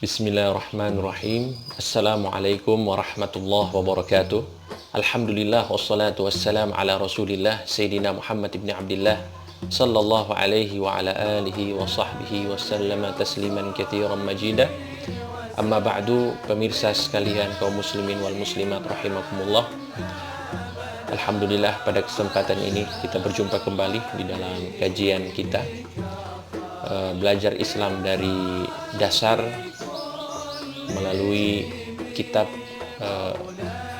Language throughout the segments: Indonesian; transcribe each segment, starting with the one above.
Bismillahirrahmanirrahim. Assalamualaikum warahmatullahi wabarakatuh. Alhamdulillah wassalatu wassalam ala Rasulillah Sayyidina Muhammad ibn Abdillah sallallahu alaihi wa ala alihi wa sahbihi wa sallama tasliman katsiran majida. Amma ba'du, pemirsa sekalian kaum muslimin wal muslimat rahimakumullah. Alhamdulillah, pada kesempatan ini kita berjumpa kembali di dalam kajian kita belajar Islam dari dasar melalui kitab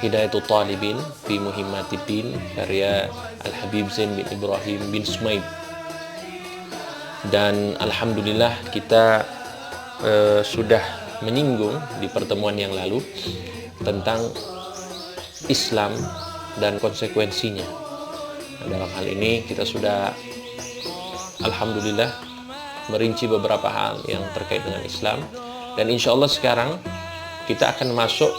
Hidayatul Talibin fi Muhimmatiddin karya Al-Habib Zain bin Ibrahim bin Sumaid. Dan alhamdulillah kita sudah menyinggung di pertemuan yang lalu tentang Islam dan konsekuensinya. Dalam hal ini kita sudah alhamdulillah merinci beberapa hal yang terkait dengan Islam. Dan insya Allah sekarang kita akan masuk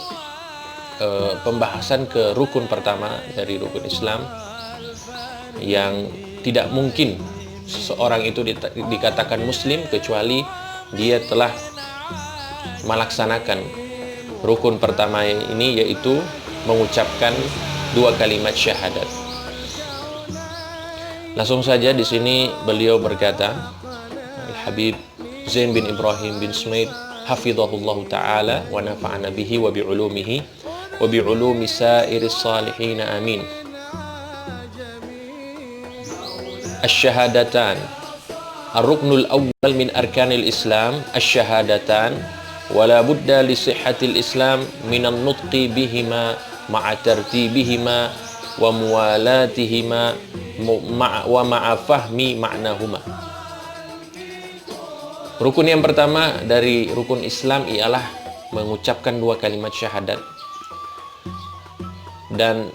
pembahasan ke rukun pertama dari rukun Islam, yang tidak mungkin seseorang itu dikatakan muslim kecuali dia telah melaksanakan rukun pertama ini, yaitu mengucapkan dua kalimat syahadat. Langsung saja di sini beliau berkata, Al-Habib Zain bin Ibrahim bin Sumaid hafizahullahu ta'ala wa nafa'ana bihi wa bi'ulumihi wa bi'ulumi sairis salihin amin. Asyhadatan ar-ruknul awwal min arkanil Islam asyhadatan wa la budda li sihhatil Islam minan nutqi bihima ma'a tartibihima wa muwalatihima wa ma'a fahmi ma'nahuma. Rukun yang pertama dari rukun Islam ialah mengucapkan dua kalimat syahadat. Dan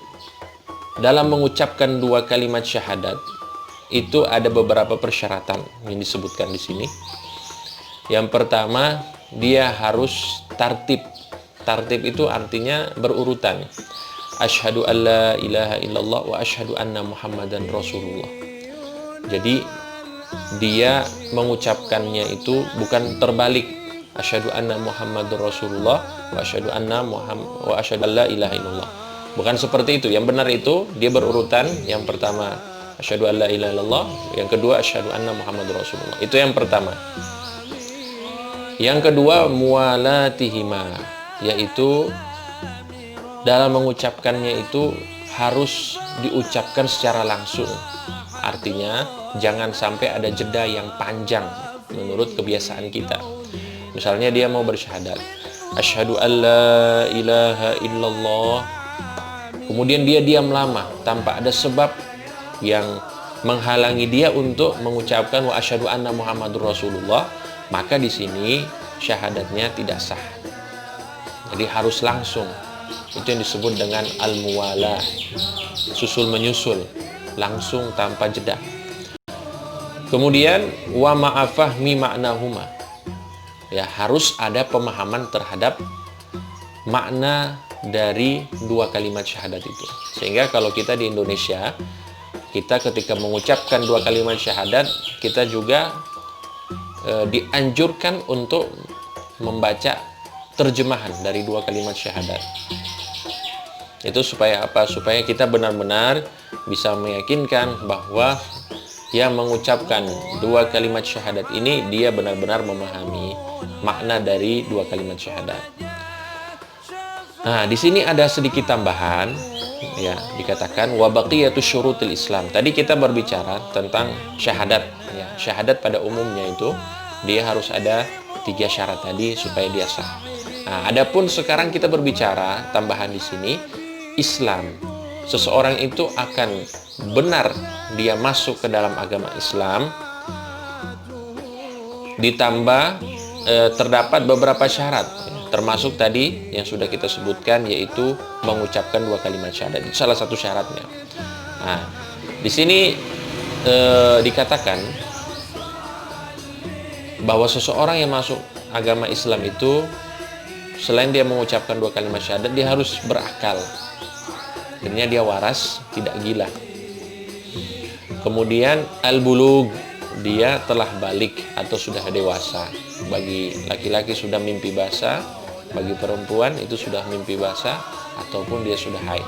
dalam mengucapkan dua kalimat syahadat itu ada beberapa persyaratan yang disebutkan di sini. Yang pertama, dia harus tartib. Tartib itu artinya berurutan. Asyhadu an la ilaha illallah wa asyhadu anna Muhammadan Rasulullah. Jadi dia mengucapkannya itu bukan terbalik, asyhadu anna Muhammadur Rasulullah wa asyhadu anna wa asyhadu alla ilaha illallah. Bukan seperti itu. Yang benar itu dia berurutan. Yang pertama asyhadu alla ilaha illallah, yang kedua asyhadu anna Muhammadur Rasulullah. Itu yang pertama. Yang kedua muwalatihima, yaitu dalam mengucapkannya itu harus diucapkan secara langsung. Artinya jangan sampai ada jeda yang panjang menurut kebiasaan kita. Misalnya dia mau bersyahadat, asyhadu alla ilaha illallah, kemudian dia diam lama tanpa ada sebab yang menghalangi dia untuk mengucapkan wa asyhadu anna Muhammadur Rasulullah, maka di sini syahadatnya tidak sah. Jadi harus langsung. Itu yang disebut dengan al-muwalah, susul menyusul, langsung tanpa jeda. Kemudian wa ma'afahmi ma'nahuma, ya harus ada pemahaman terhadap makna dari dua kalimat syahadat itu. Sehingga kalau kita di Indonesia, kita ketika mengucapkan dua kalimat syahadat, kita juga dianjurkan untuk membaca terjemahan dari dua kalimat syahadat. Itu supaya apa? Supaya kita benar-benar bisa meyakinkan bahwa yang mengucapkan dua kalimat syahadat ini dia benar-benar memahami makna dari dua kalimat syahadat. Nah, di sini ada sedikit tambahan, ya, dikatakan wa baqiyatu syurutil Islam. Tadi kita berbicara tentang syahadat, ya. Syahadat pada umumnya itu dia harus ada 3 syarat tadi supaya dia sah. Nah, adapun sekarang kita berbicara tambahan di sini Islam. Seseorang itu akan benar dia masuk ke dalam agama Islam ditambah terdapat beberapa syarat, termasuk tadi yang sudah kita sebutkan, yaitu mengucapkan dua kalimat syahadat. Itu salah satu syaratnya. Nah, di sini dikatakan bahwa seseorang yang masuk agama Islam itu selain dia mengucapkan dua kalimat syahadat, dia harus berakal. Akhirnya dia waras, tidak gila. Kemudian al-bulugh, dia telah balik atau sudah dewasa. bagi laki-laki sudah mimpi basah, bagi perempuan itu sudah mimpi basah ataupun dia sudah haid.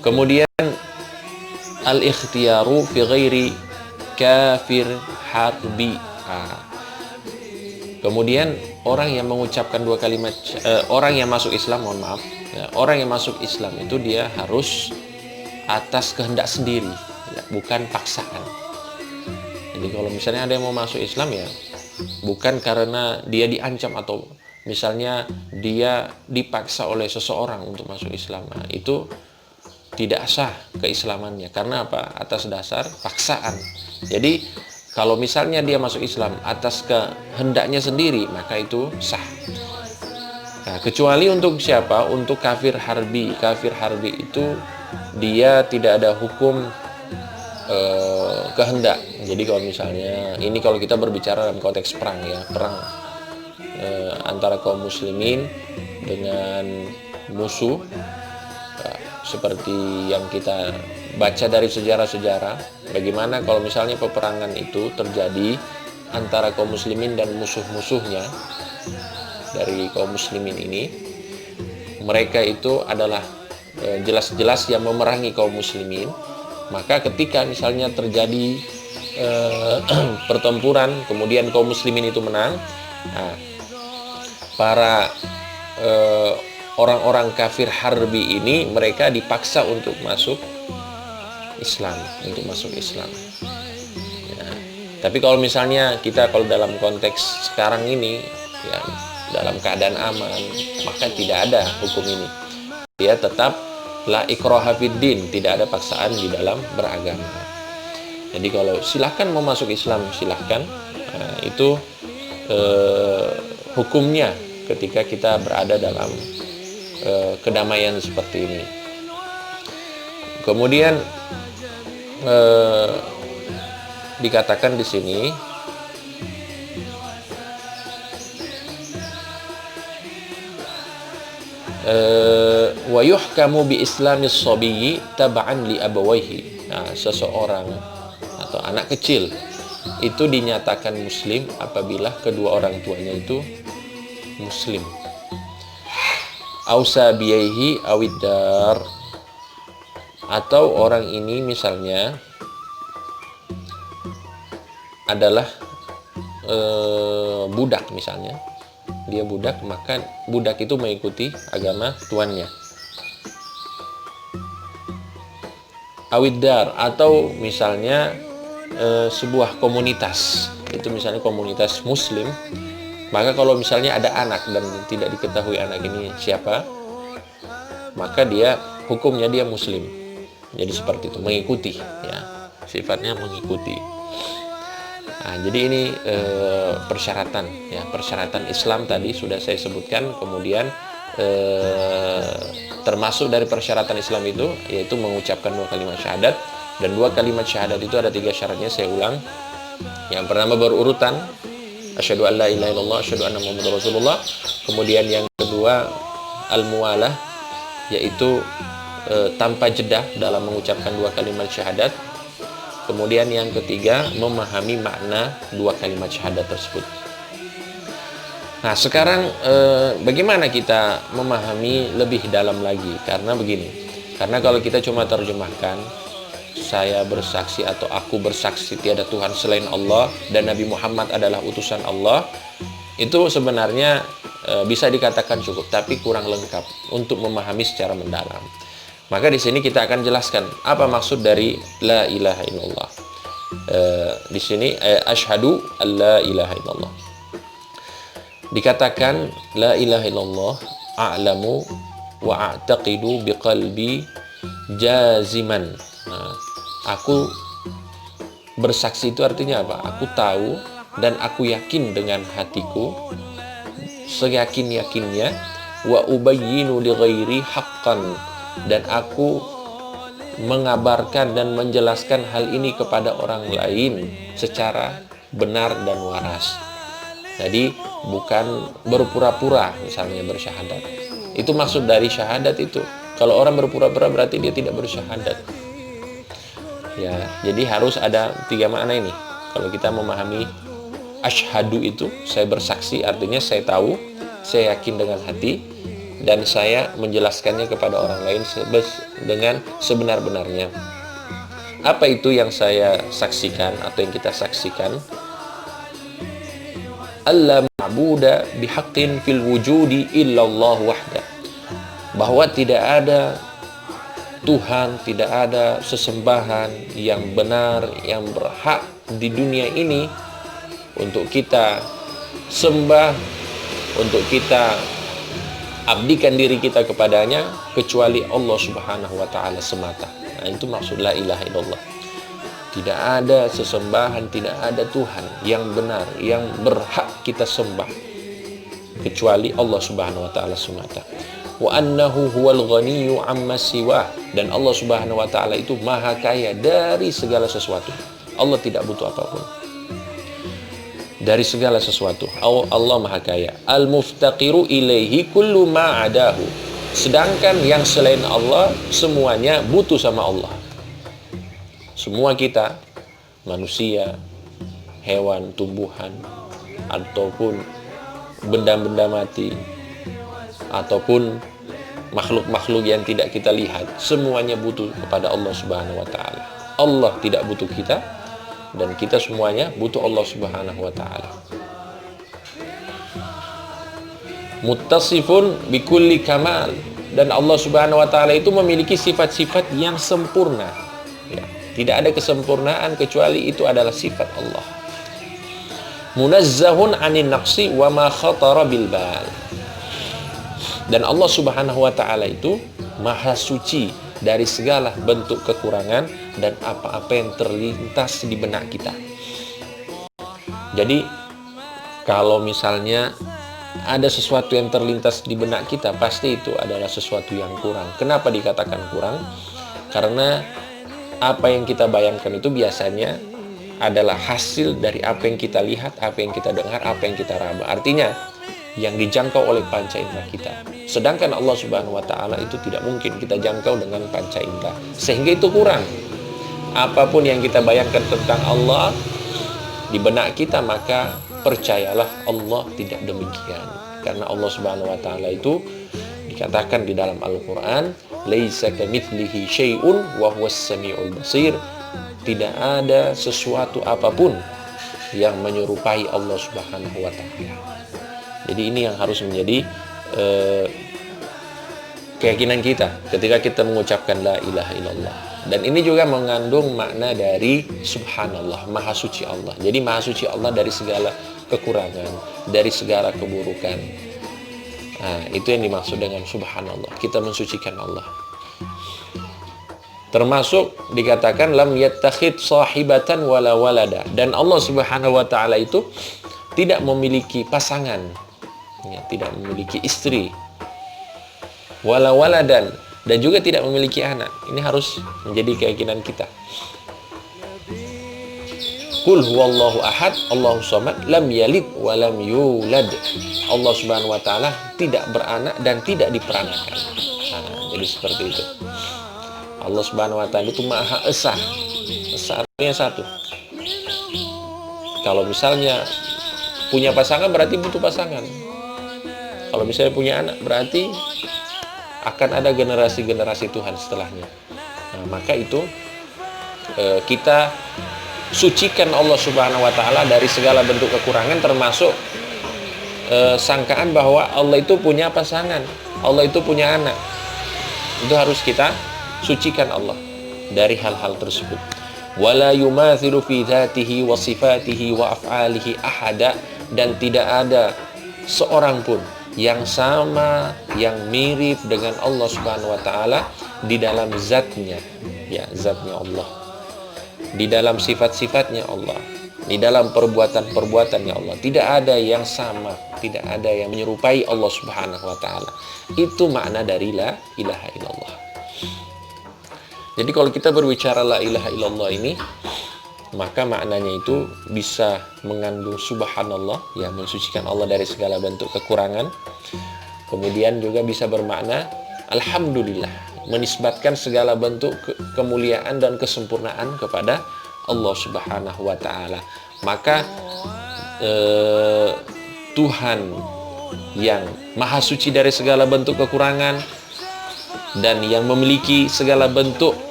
Kemudian al-ikhtiyaru fi ghairi kafir harbi. Kemudian orang yang mengucapkan dua kalimat, orang yang masuk Islam, mohon maaf, ya, orang yang masuk Islam itu dia harus atas kehendak sendiri, ya, bukan paksaan. Jadi kalau misalnya ada yang mau masuk Islam, ya bukan karena dia diancam atau misalnya dia dipaksa oleh seseorang untuk masuk Islam. Nah, itu tidak sah keislamannya. Karena apa? Atas dasar paksaan. Jadi kalau misalnya dia masuk Islam atas kehendaknya sendiri, maka itu sah. Nah, kecuali untuk siapa? Untuk kafir harbi. Kafir harbi itu dia tidak ada hukum kehendak. Jadi kalau misalnya ini, kalau kita berbicara dalam konteks perang, ya, perang antara kaum muslimin dengan musuh, seperti yang kita baca dari sejarah-sejarah, bagaimana kalau misalnya peperangan itu terjadi antara kaum muslimin dan musuh-musuhnya dari kaum muslimin ini, mereka itu adalah jelas-jelas yang memerangi kaum muslimin. Maka ketika misalnya terjadi pertempuran, kemudian kaum muslimin itu menang, nah, para orang-orang kafir harbi ini, mereka dipaksa untuk masuk Islam, Ya. Tapi kalau misalnya kita, kalau dalam konteks sekarang ini, ya, dalam keadaan aman, maka tidak ada hukum ini. Dia tetap la ikraha fiddin, tidak ada paksaan di dalam beragama. Jadi kalau silahkan mau masuk Islam, silahkan. Nah, itu hukumnya ketika kita berada dalam kedamaian seperti ini. Kemudian dikatakan di sini, wa yuhkamu bi islamis sabiyyi tab'an li abawayhi. Nah, seseorang atau anak kecil itu dinyatakan muslim apabila kedua orang tuanya itu muslim. Ausa biyaihi awidar, atau orang ini misalnya adalah budak, misalnya dia budak, maka budak itu mengikuti agama tuannya. Awidar, atau misalnya sebuah komunitas, itu misalnya komunitas muslim, maka kalau misalnya ada anak dan tidak diketahui anak ini siapa, maka dia hukumnya dia muslim. Jadi seperti itu, mengikuti, ya, sifatnya mengikuti. Nah, jadi ini persyaratan, ya, persyaratan Islam tadi sudah saya sebutkan. Kemudian termasuk dari persyaratan Islam itu yaitu mengucapkan dua kalimat syahadat, dan dua kalimat syahadat itu ada 3 syaratnya. Saya ulang. Yang pertama berurutan, asyhadu an la ilaha illallah, asyhadu anna muhammadar rasulullah. Kemudian yang kedua al-muwalah, yaitu tanpa jeda dalam mengucapkan dua kalimat syahadat. Kemudian yang ketiga memahami makna dua kalimat syahadat tersebut. Nah, sekarang bagaimana kita memahami lebih dalam lagi? Karena begini, karena kalau kita cuma terjemahkan saya bersaksi atau aku bersaksi tiada Tuhan selain Allah dan Nabi Muhammad adalah utusan Allah, itu sebenarnya bisa dikatakan cukup, tapi kurang lengkap untuk memahami secara mendalam. Maka di sini kita akan jelaskan apa maksud dari la ilaha illallah. Di sini asyhadu alla ilaha illallah. Dikatakan la ilaha illallah a'lamu wa a'taqidu biqalbi jaziman. Nah, aku bersaksi itu artinya apa? Aku tahu dan aku yakin dengan hatiku seyakin-yakinnya, wa ubayyinu li ghairi haqqan, dan aku mengabarkan dan menjelaskan hal ini kepada orang lain secara benar dan waras. Jadi bukan berpura-pura misalnya bersyahadat. Itu maksud dari syahadat itu. Kalau orang berpura-pura berarti dia tidak bersyahadat. Ya, jadi harus ada 3 makna ini kalau kita memahami asyhadu itu, saya bersaksi, artinya saya tahu, saya yakin dengan hati, dan saya menjelaskannya kepada orang lain dengan sebenar-benarnya. Apa itu yang saya saksikan atau yang kita saksikan? Alla ma'buda bihaqqin fil wujudi illallah wahda. Bahwa tidak ada Tuhan, tidak ada sesembahan yang benar, yang berhak di dunia ini untuk kita sembah, untuk kita abdikan diri kita kepadanya, kecuali Allah Subhanahu wa ta'ala semata. Nah, itu maksud la ilaha illallah. Tidak ada sesembahan, tidak ada Tuhan yang benar, yang berhak kita sembah, kecuali Allah Subhanahu wa ta'ala semata. Wa annahu huwal ghaniyyu amma siwah, dan Allah Subhanahu wa ta'ala itu maha kaya dari segala sesuatu. Allah tidak butuh apapun dari segala sesuatu. Allah maha kaya. Al-muftaqiru ilaihi kullu ma'adahu. Sedangkan yang selain Allah semuanya butuh sama Allah. Semua kita, manusia, hewan, tumbuhan, ataupun benda-benda mati, ataupun makhluk-makhluk yang tidak kita lihat, semuanya butuh kepada Allah Subhanahu wa ta'ala. Allah tidak butuh kita, dan kita semuanya butuh Allah Subhanahu wa ta'ala. Muttasifun bikulli kamal, dan Allah Subhanahu wa ta'ala itu memiliki sifat-sifat yang sempurna, ya. Tidak ada kesempurnaan kecuali itu adalah sifat Allah. Munazzahun anin naqsi wa ma khatara bil bal, dan Allah Subhanahu wa ta'ala itu maha suci dari segala bentuk kekurangan dan apa-apa yang terlintas di benak kita. Jadi kalau misalnya ada sesuatu yang terlintas di benak kita, pasti itu adalah sesuatu yang kurang. Kenapa dikatakan kurang? Karena apa yang kita bayangkan itu biasanya adalah hasil dari apa yang kita lihat, apa yang kita dengar, apa yang kita raba. Artinya yang dijangkau oleh panca indera kita. Sedangkan Allah Subhanahu wa ta'ala itu tidak mungkin kita jangkau dengan panca indera, sehingga itu kurang. Apapun yang kita bayangkan tentang Allah di benak kita, maka percayalah Allah tidak demikian. Karena Allah Subhanahu wa ta'ala itu dikatakan di dalam Al-Quran, laisa kamitslihi syai'un wa huwas samiul basir. Tidak ada sesuatu apapun yang menyerupai Allah Subhanahu wa ta'ala. Jadi ini yang harus menjadi keyakinan kita ketika kita mengucapkan la ilaha illallah. Dan ini juga mengandung makna dari subhanallah, maha suci Allah. Jadi maha suci Allah dari segala kekurangan, dari segala keburukan. Nah, itu yang dimaksud dengan subhanallah. Kita mensucikan Allah. Termasuk dikatakan lam yattakhid sahibatan wala walada, dan Allah Subhanahu wa ta'ala itu tidak memiliki pasangan, ya, tidak memiliki istri, wala waladan, dan juga tidak memiliki anak. Ini harus menjadi keyakinan kita. Qul huwallahu ahad, Allahu samad, lam yalid wa lam yulad. Allah Subhanahu wa ta'ala tidak beranak dan tidak diperanakan. Nah, jadi seperti itu. Allah Subhanahu wa ta'ala itu maha esa. Esa artinya satu. Kalau misalnya punya pasangan berarti butuh pasangan. Kalau misalnya punya anak berarti akan ada generasi-generasi Tuhan setelahnya. Nah, maka itu kita sucikan Allah Subhanahu wa ta'ala dari segala bentuk kekurangan, termasuk sangkaan bahwa Allah itu punya pasangan, Allah itu punya anak. Itu harus kita sucikan Allah dari hal-hal tersebut. Wala yumathilu fi dzatihi wa sifatihi wa af'alihi ahada, dan tidak ada seorang pun yang sama, yang mirip dengan Allah Subhanahu wa ta'ala di dalam zatnya, ya, zatnya Allah, di dalam sifat-sifatnya Allah, di dalam perbuatan-perbuatannya Allah. Tidak ada yang sama, tidak ada yang menyerupai Allah Subhanahu wa ta'ala. Itu makna dari la ilaha illallah. Jadi kalau kita berbicara la ilaha illallah ini, maka maknanya itu bisa mengandung subhanallah, ya, mensucikan Allah dari segala bentuk kekurangan. Kemudian juga bisa bermakna alhamdulillah, menisbatkan segala bentuk kemuliaan dan kesempurnaan kepada Allah Subhanahu wa ta'ala. Maka Tuhan yang maha suci dari segala bentuk kekurangan dan yang memiliki segala bentuk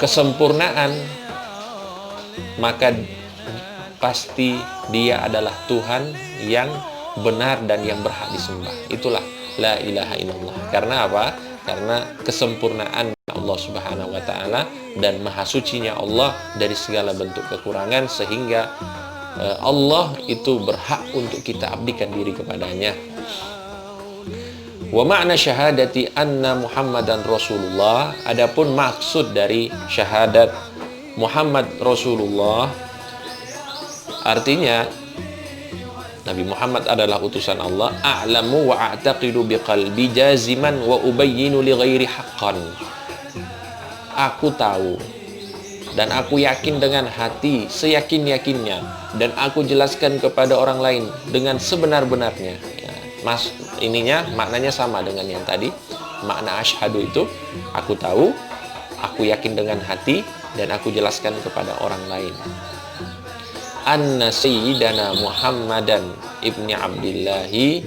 kesempurnaan, maka pasti dia adalah Tuhan yang benar dan yang berhak disembah. Itulah la ilaha illallah. Karena apa? Karena kesempurnaan Allah Subhanahu wa taala dan maha sucinya Allah dari segala bentuk kekurangan, sehingga Allah itu berhak untuk kita abdikan diri kepadanya. Wa ma'na syahadati anna Muhammadan Rasulullah, adapun maksud dari syahadat Muhammad Rasulullah, artinya Nabi Muhammad adalah utusan Allah. A'lamu wa a'taqidu biqalbi jaziman wa ubayyinu li ghairi haqqan. Aku tahu dan aku yakin dengan hati seyakin-yakinnya, dan aku jelaskan kepada orang lain dengan sebenar-benarnya. Ya, maknanya sama dengan yang tadi. Makna asyhadu itu aku tahu, aku yakin dengan hati, dan aku jelaskan kepada orang lain. Anna sayyidana Muhammadan ibni Abdillahi,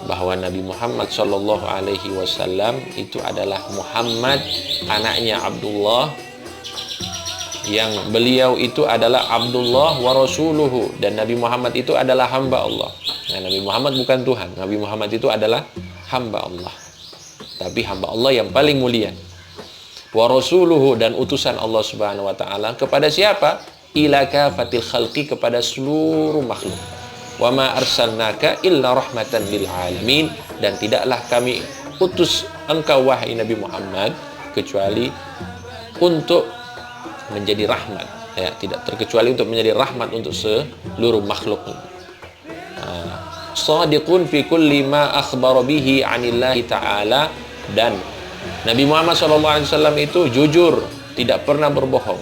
bahwa Nabi Muhammad Shallallahu Alaihi Wasallam itu adalah Muhammad, anaknya Abdullah, yang beliau itu adalah Abdullah wa Rasuluhu, dan Nabi Muhammad itu adalah hamba Allah. Nah, Nabi Muhammad bukan Tuhan. Nabi Muhammad itu adalah hamba Allah, tapi hamba Allah yang paling mulia. Wa Rasuluhu, dan utusan Allah Subhanahu wa taala kepada siapa? Ila kafatil khalqi, kepada seluruh makhluk. Wa ma arsalnaka illa rahmatan lil alamin, dan tidaklah kami utus engkau wahai Nabi Muhammad kecuali untuk menjadi rahmat, ya, tidak terkecuali untuk menjadi rahmat untuk seluruh makhluk. Shadiqun fi kulli ma akhbara bihi 'anillahi ta'ala, dan Nabi Muhammad SAW itu jujur, tidak pernah berbohong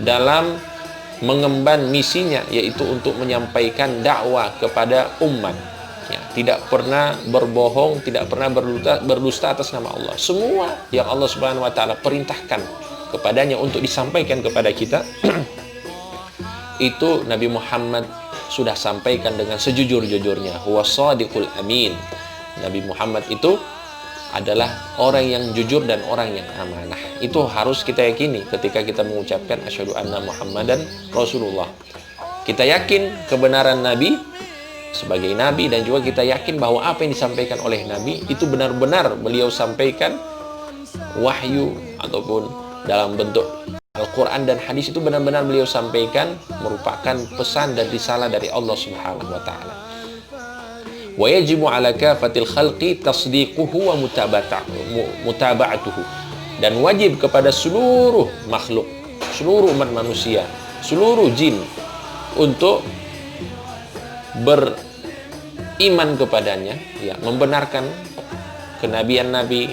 dalam mengemban misinya, yaitu untuk menyampaikan dakwah kepada umat. Ya, tidak pernah berbohong, tidak pernah berdusta atas nama Allah. Semua yang Allah Subhanahu wa taala perintahkan kepadanya untuk disampaikan kepada kita itu Nabi Muhammad sudah sampaikan dengan sejujur-jujurnya. Huwa shadiqul amin. Nabi Muhammad itu adalah orang yang jujur dan orang yang amanah. Itu harus kita yakini ketika kita mengucapkan asyhadu anna Muhammadan Rasulullah. Kita yakin kebenaran Nabi sebagai Nabi, dan juga kita yakin bahwa apa yang disampaikan oleh Nabi itu benar-benar beliau sampaikan wahyu ataupun dalam bentuk Al-Quran dan hadis, itu benar-benar beliau sampaikan merupakan pesan dan risalah dari Allah Subhanahu wa taala. Wa yajibu 'ala kafatil khalqi tasdiquhu wa mutaba'atuhu, dan wajib kepada seluruh makhluk, seluruh umat manusia, seluruh jin untuk beriman kepadanya, ya, membenarkan kenabian Nabi,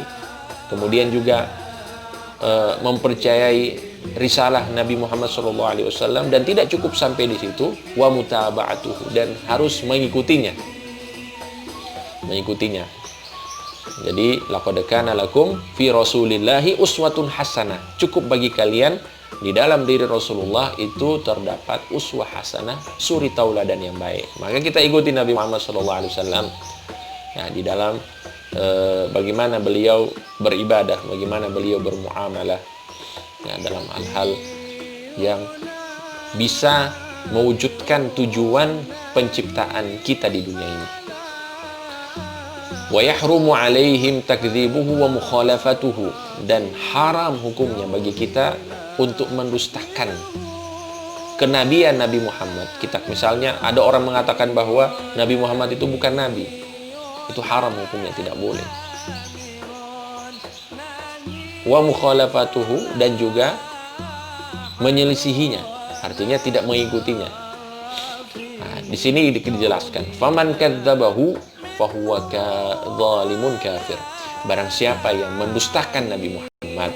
kemudian juga mempercayai risalah Nabi Muhammad SAW, dan tidak cukup sampai di situ, wa mutaba'atuhu, dan harus mengikutinya. Jadi laqad kana lakum fi rasulillahi uswatun hasanah, cukup bagi kalian di dalam diri Rasulullah itu terdapat uswah hasanah, suri tauladan yang baik. Maka kita ikuti Nabi Muhammad SAW, ya, di dalam bagaimana beliau beribadah, bagaimana beliau bermuamalah, ya, dalam hal-hal yang bisa mewujudkan tujuan penciptaan kita di dunia ini. Wa yahrumu alaihim takdzibuhu wa mukhalafatuhu, dan haram hukumnya bagi kita untuk mendustakan kenabian Nabi Muhammad. Kita misalnya ada orang mengatakan bahwa Nabi Muhammad itu bukan nabi, itu haram hukumnya, tidak boleh. Wa mukhalafatuhu, dan juga menyelisihinya, artinya tidak mengikutinya. Nah, di sini dijelaskan, faman kadzabahu fahuwa zalimun kafir. Barang siapa yang mendustakan Nabi Muhammad,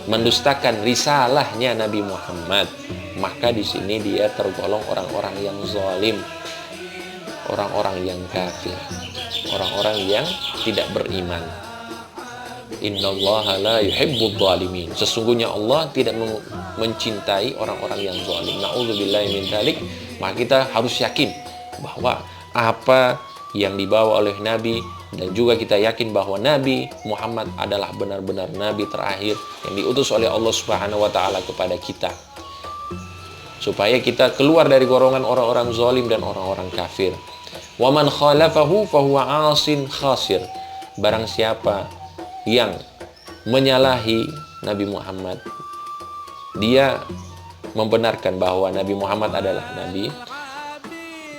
mendustakan risalahnya Nabi Muhammad, maka di sini dia tergolong orang-orang yang zalim, orang-orang yang kafir, orang-orang yang tidak beriman. Innallaha la yuhibbudz zalimin. Sesungguhnya Allah tidak mencintai orang-orang yang zalim. Na'udzubillahi min dzalik. Maka kita harus yakin bahwa apa yang dibawa oleh Nabi, dan juga kita yakin bahwa Nabi Muhammad adalah benar-benar Nabi terakhir yang diutus oleh Allah Subhanahu wa Ta'ala kepada kita, supaya kita keluar dari golongan orang-orang zalim dan orang-orang kafir. Wa man khalafahu fahuwa 'asin khasir. Barang siapa yang menyalahi Nabi Muhammad, dia membenarkan bahwa Nabi Muhammad adalah Nabi,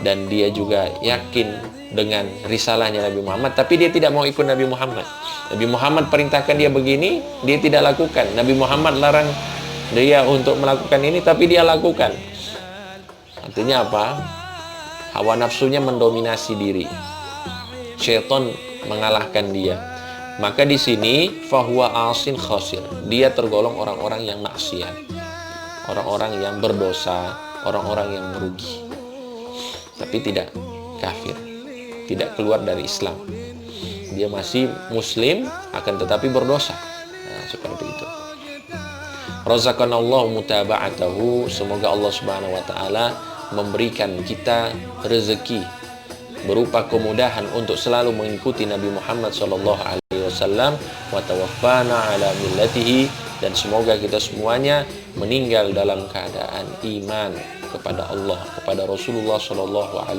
dan dia juga yakin dengan risalahnya Nabi Muhammad, tapi dia tidak mau ikut Nabi Muhammad. Nabi Muhammad perintahkan dia begini, dia tidak lakukan. Nabi Muhammad larang dia untuk melakukan ini, tapi dia lakukan. Artinya apa? Hawa nafsunya mendominasi diri. Syaitan mengalahkan dia. Maka di sini fahuwa asin khasir. Dia tergolong orang-orang yang maksiat, orang-orang yang berdosa, orang-orang yang merugi. Tapi tidak kafir, tidak keluar dari Islam. Dia masih muslim, akan tetapi berdosa. Nah, seperti itu. Razaqanallahu mutaba'atahu. Semoga Allah Subhanahu wa Ta'ala memberikan kita rezeki berupa kemudahan untuk selalu mengikuti Nabi Muhammad SAW, wa tawaffana ala millatihi, dan semoga kita semuanya meninggal dalam keadaan iman kepada Allah, kepada Rasulullah SAW,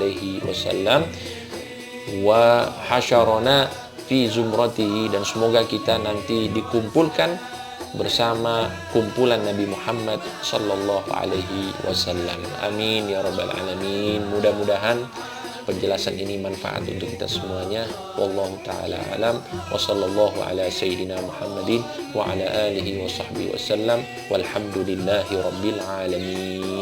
wa hasyarana fi zumratihi, dan semoga kita nanti dikumpulkan bersama kumpulan Nabi Muhammad sallallahu alaihi wasallam. Amin ya rabbal alamin. Mudah-mudahan penjelasan ini manfaat untuk kita semuanya. Wallahu taala alam, wa sallallahu ala sayyidina Muhammadin wa ala alihi wa sahbihi wasallam, walhamdulillahi rabbil alamin.